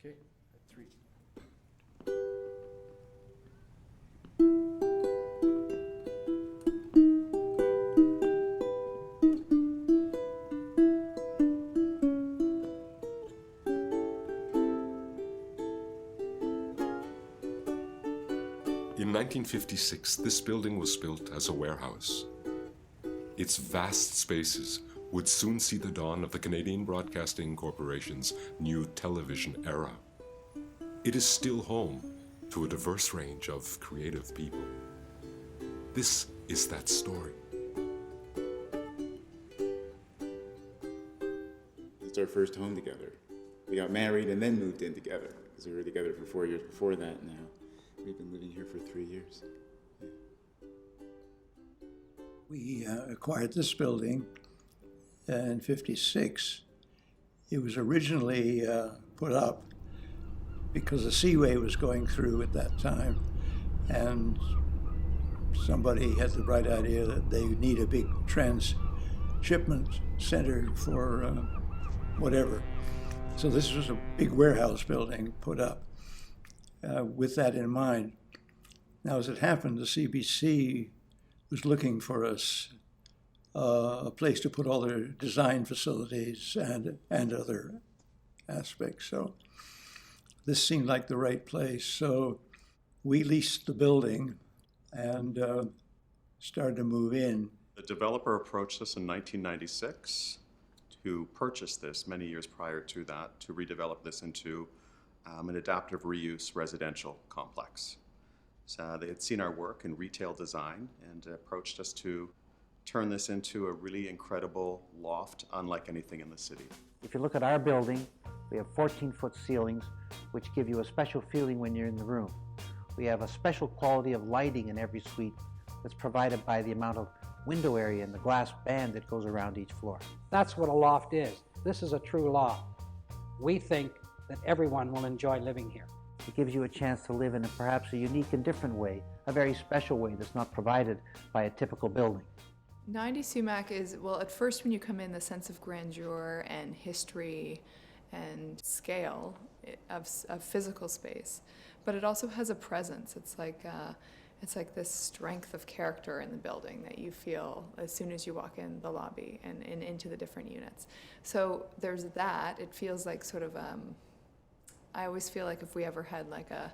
Okay, at 3. In 1956, this building was built as a warehouse. Its vast spaces would soon see the dawn of the Canadian Broadcasting Corporation's new television era. It is still home to a diverse range of creative people. This is that story. It's our first home together. We got married and then moved in together because we were together for 4 years before that now. We've been living here for 3 years. Yeah. We acquired this building in '56. It was originally put up because the seaway was going through at that time, and somebody had the bright idea that they need a big transshipment center for whatever. So this was a big warehouse building put up with that in mind. Now, as it happened, the CBC was looking for us a place to put all their design facilities and other aspects. So this seemed like the right place. So we leased the building and started to move in. The developer approached us in 1996 to purchase this many years prior to that, to redevelop this into an adaptive reuse residential complex. So they had seen our work in retail design and approached us to turn this into a really incredible loft, unlike anything in the city. If you look at our building, we have 14-foot ceilings, which give you a special feeling when you're in the room. We have a special quality of lighting in every suite that's provided by the amount of window area and the glass band that goes around each floor. That's what a loft is. This is a true loft. We think that everyone will enjoy living here. It gives you a chance to live in perhaps a unique and different way, a very special way that's not provided by a typical building. 90 Sumach is, well, at first when you come in, the sense of grandeur and history and scale of physical space, but it also has a presence. It's like this strength of character in the building that you feel as soon as you walk in the lobby and into the different units. So there's that. It feels like sort of, I always feel like if we ever had like a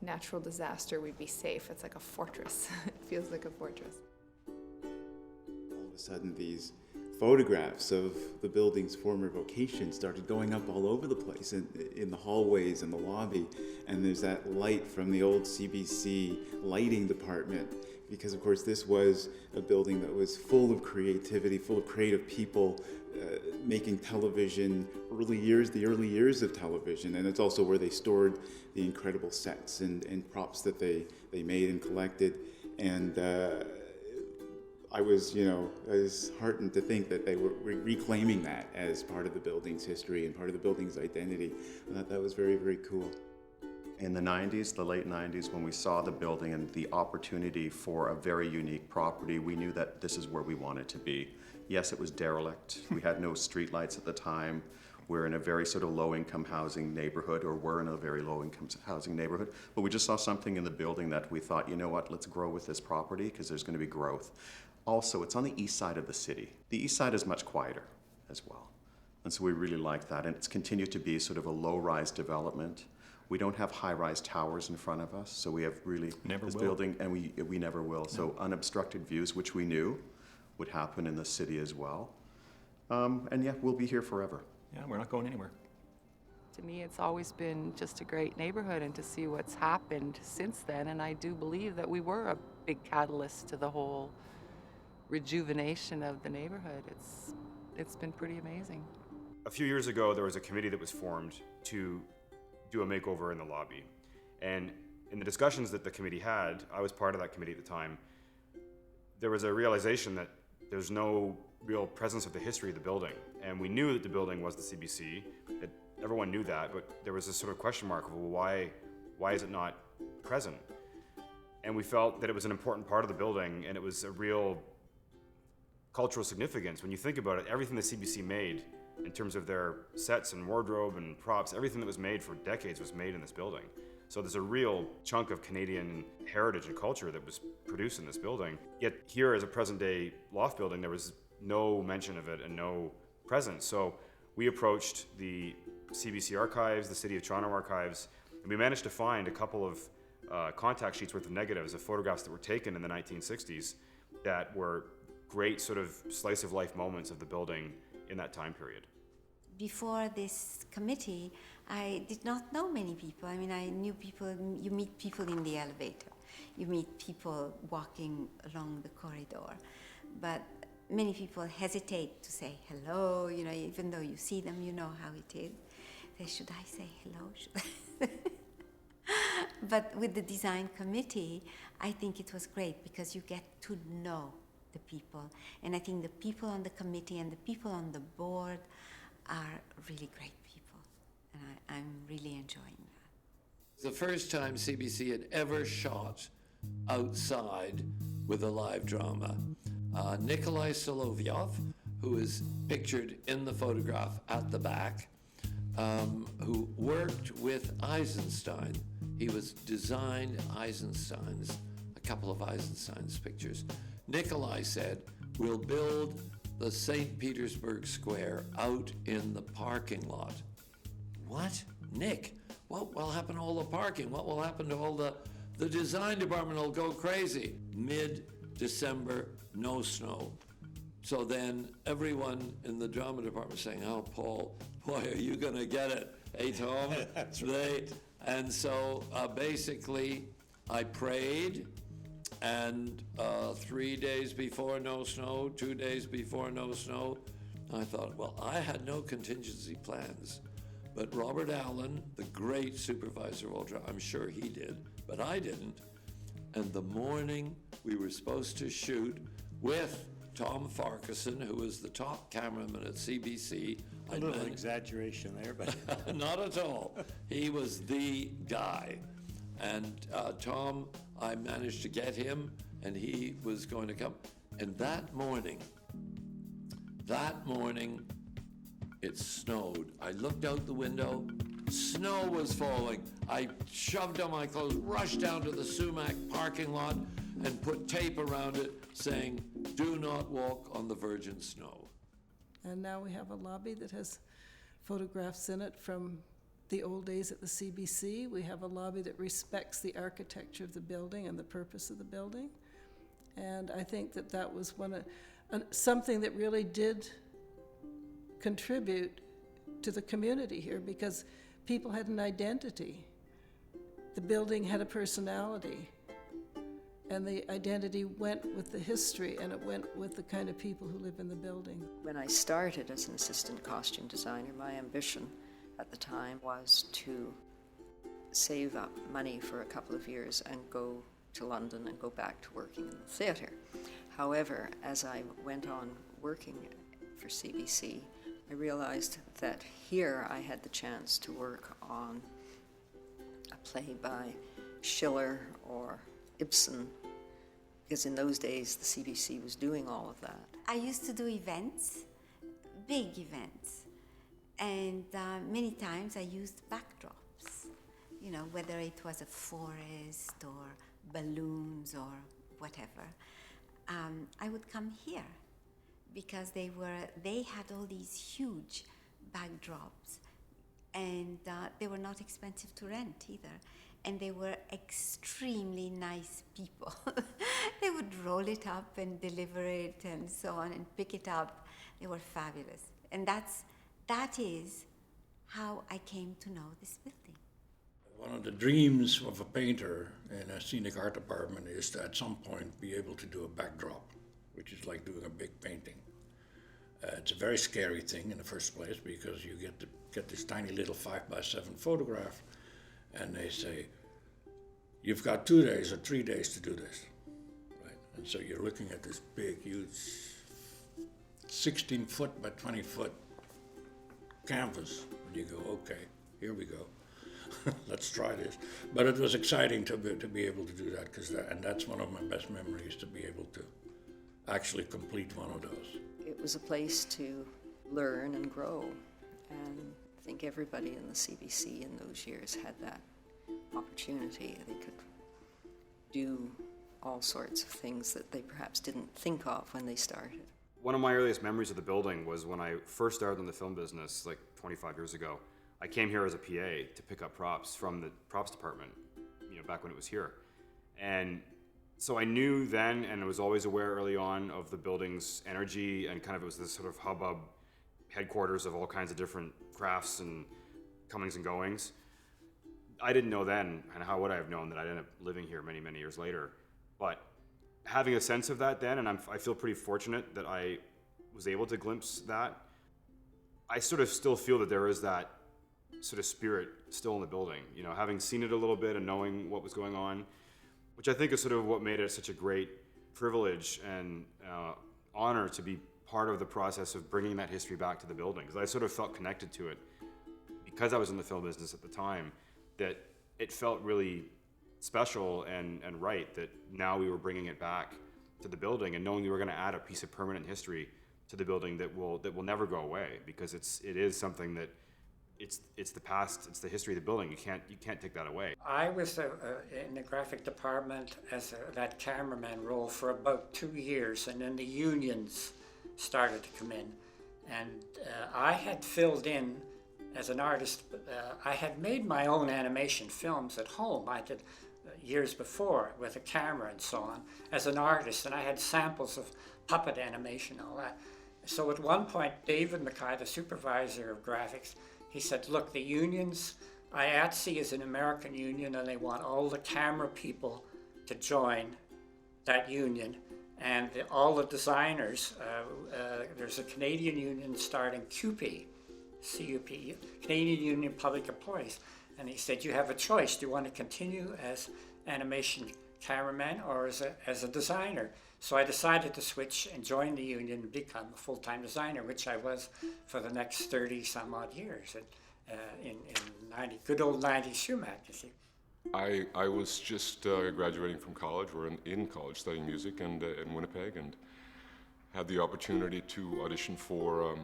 natural disaster, we'd be safe. It's like a fortress. It feels like a fortress. All of a sudden, these photographs of the building's former vocation started going up all over the place in the hallways and the lobby. And there's that light from the old CBC lighting department, because of course this was a building that was full of creativity, full of creative people making television, the early years of television. And it's also where they stored the incredible sets and props that they made and collected. And I was heartened to think that they were reclaiming that as part of the building's history and part of the building's identity. I thought that was very, very cool. In the 90s, the late 90s, when we saw the building and the opportunity for a very unique property, we knew that this is where we wanted to be. Yes, it was derelict. We had no streetlights at the time. We're in a very sort of low-income housing neighborhood, or we're in a very low-income housing neighborhood. But we just saw something in the building that we thought, you know what, let's grow with this property because there's going to be growth. Also, it's on the east side of the city. The east side is much quieter as well. And so we really like that. And it's continued to be sort of a low-rise development. We don't have high-rise towers in front of us, so we have really this building, and we never will. So unobstructed views, which we knew would happen in the city as well. And yeah, we'll be here forever. Yeah, we're not going anywhere. To me, it's always been just a great neighborhood, and to see what's happened since then, and I do believe that we were a big catalyst to the whole rejuvenation of the neighborhood. It's been pretty amazing. A few years ago, there was a committee that was formed to do a makeover in the lobby. And in the discussions that the committee had, I was part of that committee at the time, there was a realization that there's no real presence of the history of the building. And we knew that the building was the CBC. Everyone knew that, but there was this sort of question mark of, well, why is it not present? And we felt that it was an important part of the building, and it was a real cultural significance. When you think about it, everything the CBC made in terms of their sets and wardrobe and props. Everything that was made for decades was made in this building. So there's a real chunk of Canadian heritage and culture that was produced in this building. Yet here, as a present-day loft building, there was no mention of it and no presence. So we approached the CBC archives, the City of Toronto archives, and we managed to find a couple of contact sheets worth of negatives of photographs that were taken in the 1960s that were great sort of slice of life moments of the building in that time period. Before this committee, I did not know many people. I mean, I knew people, you meet people in the elevator, you meet people walking along the corridor, but many people hesitate to say hello, you know, even though you see them, you know how it is. Say, should I say hello? Should I? But with the design committee, I think it was great because you get to know the people. And I think the people on the committee and the people on the board are really great people. And I'm really enjoying that. It's the first time CBC had ever shot outside with a live drama. Nikolai Solovyov, who is pictured in the photograph at the back, who worked with Eisenstein. He was designed Eisenstein's, a couple of Eisenstein's pictures. Nikolai said, we'll build the St. Petersburg Square out in the parking lot. What? Nick, what will happen to all the parking? What will happen to all the design department will go crazy. Mid-December, no snow. So then everyone in the drama department saying, oh, Paul, boy, are you gonna get it, hey, Tom? That's right. And so basically I prayed, and 3 days before no snow, 2 days before no snow, I thought, well, I had no contingency plans, but Robert Allen, the great supervisor of Ultra, I'm sure he did, but I didn't. And the morning we were supposed to shoot with Tom Farquharson, who was the top cameraman at CBC. A little exaggeration there, but not at all. He was the guy. And Tom, I managed to get him, and he was going to come. And that morning, it snowed. I looked out the window, snow was falling. I shoved on my clothes, rushed down to the Sumach parking lot, and put tape around it saying, do not walk on the virgin snow. And now we have a lobby that has photographs in it from the old days at the CBC. We have a lobby that respects the architecture of the building and the purpose of the building. And I think that that was something that really did contribute to the community here, because people had an identity. The building had a personality. And the identity went with the history, and it went with the kind of people who live in the building. When I started as an assistant costume designer, my ambition at the time was to save up money for a couple of years and go to London and go back to working in the theatre. However, as I went on working for CBC, I realized that here I had the chance to work on a play by Schiller or Ibsen, because in those days the CBC was doing all of that. I used to do events, big events, and many times I used backdrops, you know, whether it was a forest or balloons or whatever. I would come here because they had all these huge backdrops, and they were not expensive to rent either. And they were extremely nice people. They would roll it up and deliver it and so on and pick it up. They were fabulous. And that is how I came to know this building. One of the dreams of a painter in a scenic art department is to at some point be able to do a backdrop, which is like doing a big painting. It's a very scary thing in the first place, because you get this tiny little 5x7 photograph, and they say, you've got 2 days or 3 days to do this, right? And so you're looking at this big, huge 16 foot by 20 foot canvas, and you go, okay, here we go. Let's try this. But it was exciting to be able to do that, and that's one of my best memories, to be able to actually complete one of those. It was a place to learn and grow. And I think everybody in the CBC in those years had that opportunity. They could do all sorts of things that they perhaps didn't think of when they started. One of my earliest memories of the building was when I first started in the film business, like 25 years ago. I came here as a PA to pick up props from the props department, back when it was here. And so I knew then, and I was always aware early on of the building's energy, and kind of it was this sort of hubbub headquarters of all kinds of different crafts and comings and goings. I didn't know then, and how would I have known that I'd end up living here many, many years later. But having a sense of that then, and I feel pretty fortunate that I was able to glimpse that, I sort of still feel that there is that sort of spirit still in the building, having seen it a little bit and knowing what was going on, which I think is sort of what made it such a great privilege and honor to be part of the process of bringing that history back to the building, because I sort of felt connected to it because I was in the film business at the time, that it felt really special and right that now we were bringing it back to the building, and knowing we were going to add a piece of permanent history to the building that will never go away, because it is something that it's the past, it's the history of the building. You can't take that away. I was in the graphic department as that cameraman role for about 2 years, and then the unions started to come in, and I had filled in as an artist. I had made my own animation films at home. I did years before with a camera and so on as an artist, and I had samples of puppet animation and all that. So at one point, David Mackay, the supervisor of graphics, he said, look, the unions, IATSE is an American union, and they want all the camera people to join that union. And all the designers, there's a Canadian union starting CUPE, C-U-P, Canadian Union Public Employees. And he said, you have a choice. Do you want to continue as animation cameraman or as a designer? So I decided to switch and join the union and become a full-time designer, which I was for the next 30 some odd years in 90, good old 90s Sumach, you see. I was just graduating from college, or in college studying music in Winnipeg, and had the opportunity to audition for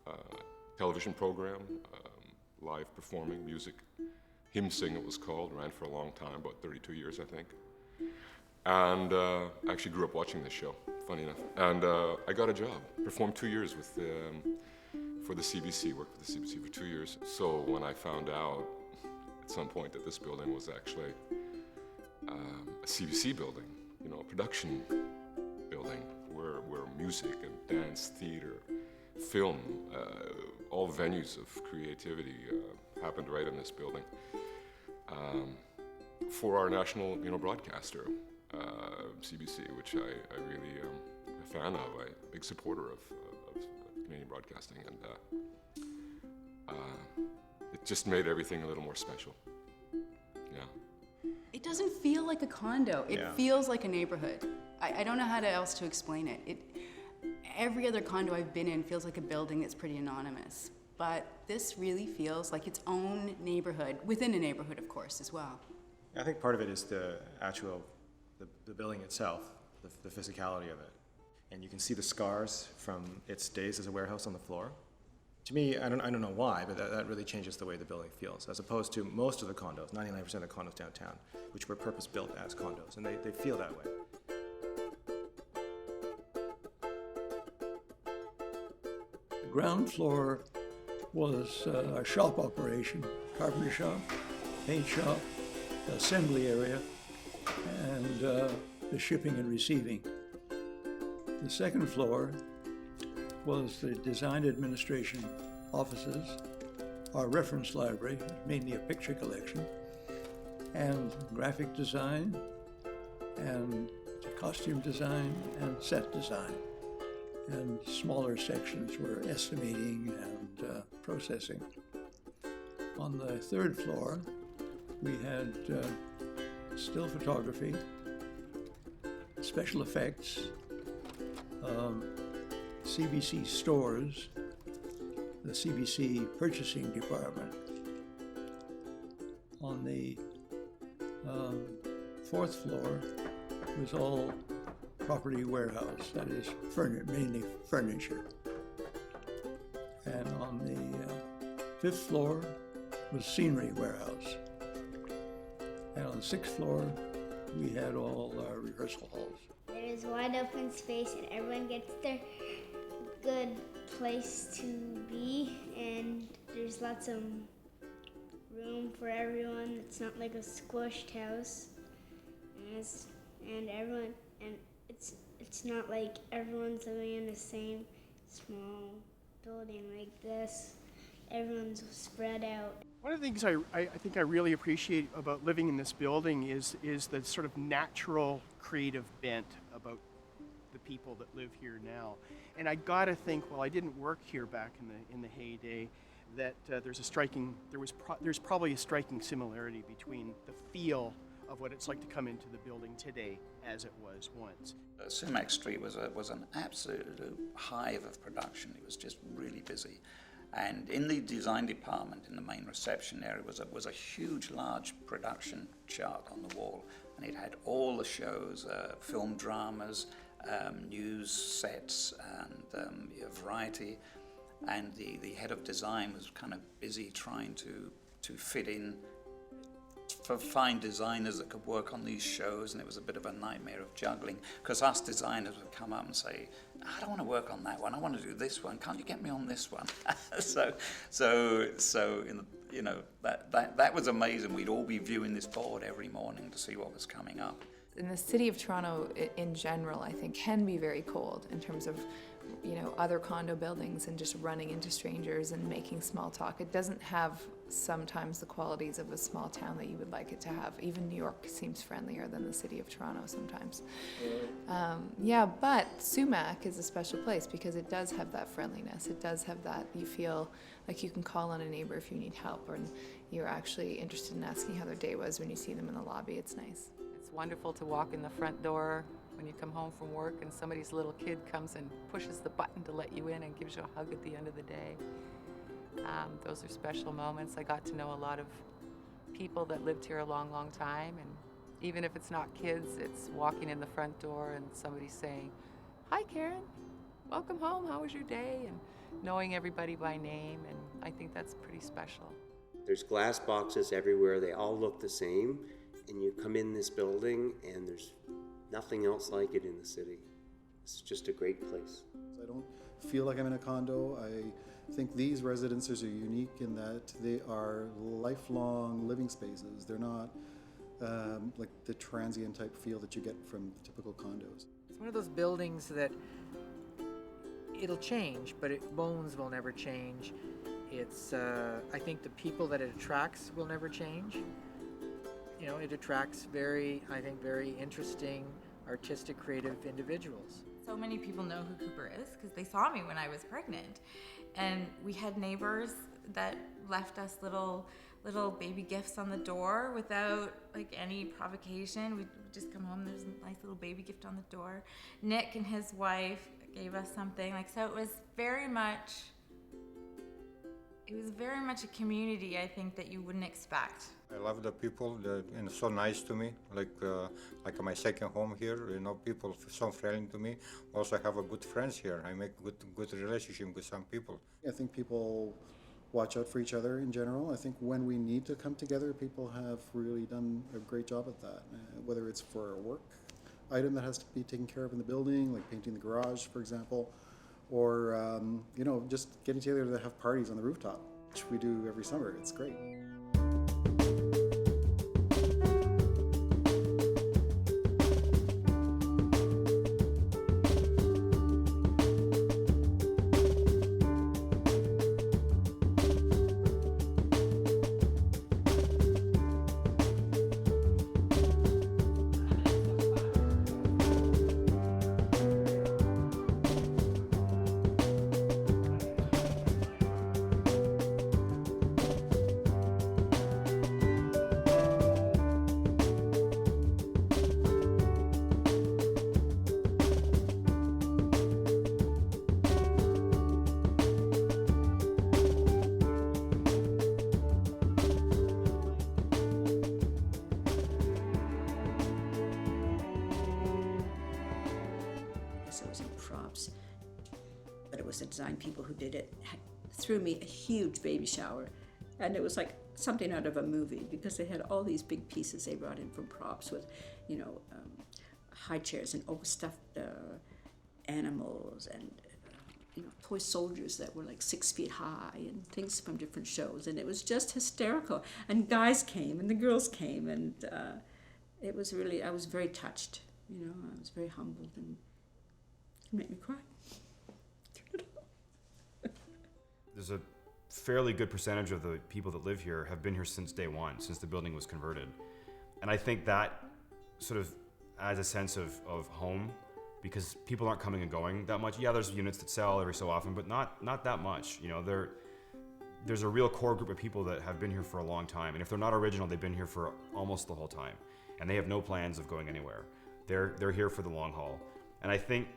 a television program, live performing music. Hymn Sing it was called, ran for a long time, about 32 years I think. And I actually grew up watching this show, funny enough. And I got a job, performed 2 years for the CBC, worked for the CBC for 2 years. So when I found out at some point that this building was actually a CBC building, a production building where music and dance, theater, film, all venues of creativity happened right in this building. For our national, broadcaster, CBC, which I really am a fan of, a big supporter of Canadian broadcasting, and it just made everything a little more special. Yeah. It doesn't feel like a condo. It feels like a neighborhood. I don't know how else to explain it. Every other condo I've been in feels like a building that's pretty anonymous. But this really feels like its own neighborhood, within a neighborhood, of course, as well. I think part of it is the building itself, the physicality of it. And you can see the scars from its days as a warehouse on the floor. To me, I don't know why, but that really changes the way the building feels, as opposed to most of the condos, 99% of the condos downtown, which were purpose-built as condos, and they feel that way. The ground floor was a shop operation, carpenter shop, paint shop, assembly area, and the shipping and receiving. The second floor was the design administration offices, our reference library, mainly a picture collection, and graphic design, and costume design, and set design. And smaller sections were estimating and processing. On the third floor, we had still photography, special effects, CBC stores, the CBC purchasing department. On the fourth floor was all property warehouse, that is mainly furniture. And on the fifth floor was scenery warehouse. And on the sixth floor, we had all our rehearsal halls. There is wide open space and everyone gets their good place to be, and there's lots of room for everyone. It's not like a squished house, and everyone, and it's not like everyone's living in the same small building like this. Everyone's spread out. One of the things I think I really appreciate about living in this building is the sort of natural creative bent about the people that live here now. And I gotta think, well, I didn't work here back in the heyday, that there's probably a striking similarity between the feel of what it's like to come into the building today as it was once. Sumach Street was an absolute hive of production. It was just really busy. And in the design department, in the main reception area, was a huge, large production chart on the wall. And it had all the shows, film dramas, news sets, and variety. And the head of design was kind of busy trying to fit in, to find designers that could work on these shows, and it was a bit of a nightmare of juggling, because us designers would come up and say, I don't want to work on that one, I want to do this one, can't you get me on this one? That was amazing. We'd all be viewing this board every morning to see what was coming up. In the city of Toronto in general, I think, can be very cold in terms of, other condo buildings and just running into strangers and making small talk. It doesn't have sometimes the qualities of a small town that you would like it to have. Even New York seems friendlier than the city of Toronto sometimes. But Sumach is a special place because it does have that friendliness. It does have that, you feel like you can call on a neighbor if you need help, or you're actually interested in asking how their day was when you see them in the lobby. It's nice. It's wonderful to walk in the front door when you come home from work and somebody's little kid comes and pushes the button to let you in and gives you a hug at the end of the day. Those are special moments. I got to know a lot of people that lived here a long, long time, and even if it's not kids, it's walking in the front door and somebody saying, hi Karen, welcome home, how was your day? And knowing everybody by name, and I think that's pretty special. There's glass boxes everywhere, they all look the same, and you come in this building and there's nothing else like it in the city. It's just a great place. I don't feel like I'm in a condo. I think these residences are unique in that they are lifelong living spaces. They're not like the transient type feel that you get from typical condos. It's one of those buildings that it'll change, but bones will never change. It's, I think the people that it attracts will never change. It attracts very interesting, artistic, creative individuals. So many people know who Cooper is because they saw me when I was pregnant. And we had neighbors that left us little baby gifts on the door without any provocation. We'd just come home, there's a nice little baby gift on the door. Nick and his wife gave us something. So it was very much a community, I think, that you wouldn't expect. I love the people, and so nice to me, like my second home here. People so friendly to me. Also, I have a good friends here. I make good relationship with some people. I think people watch out for each other in general. I think when we need to come together, people have really done a great job at that. Whether it's for a work item that has to be taken care of in the building, like painting the garage, for example, or just getting together to have parties on the rooftop, which we do every summer. It's great. But it was the design people who did it threw me a huge baby shower, and it was like something out of a movie because they had all these big pieces they brought in from props with, high chairs and overstuffed animals and toy soldiers that were like 6 feet high and things from different shows, and it was just hysterical. And guys came and the girls came, and it was really, I was very touched. I was very humbled, and it made me cry. There's a fairly good percentage of the people that live here have been here since day one, since the building was converted. And I think that sort of adds a sense of home, because people aren't coming and going that much. Yeah, there's units that sell every so often, but not that much. There's a real core group of people that have been here for a long time. And if they're not original, they've been here for almost the whole time. And they have no plans of going anywhere. They're here for the long haul. And I think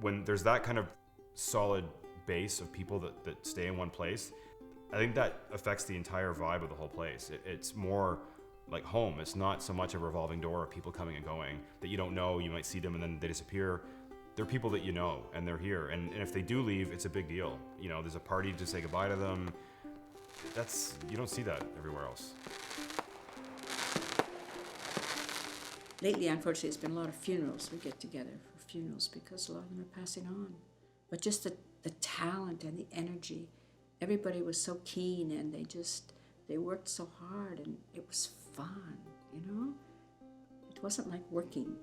when there's that kind of solid base of people that stay in one place, I think that affects the entire vibe of the whole place. It's more like home. It's not so much a revolving door of people coming and going that you don't know. You might see them and then they disappear. They're people that you know, and they're here. And if they do leave, it's a big deal. There's a party to say goodbye to them. You don't see that everywhere else. Lately, unfortunately, it's been a lot of funerals. We get together for funerals because a lot of them are passing on. But just the talent and the energy, everybody was so keen, and they worked so hard, and it was fun, It wasn't like working.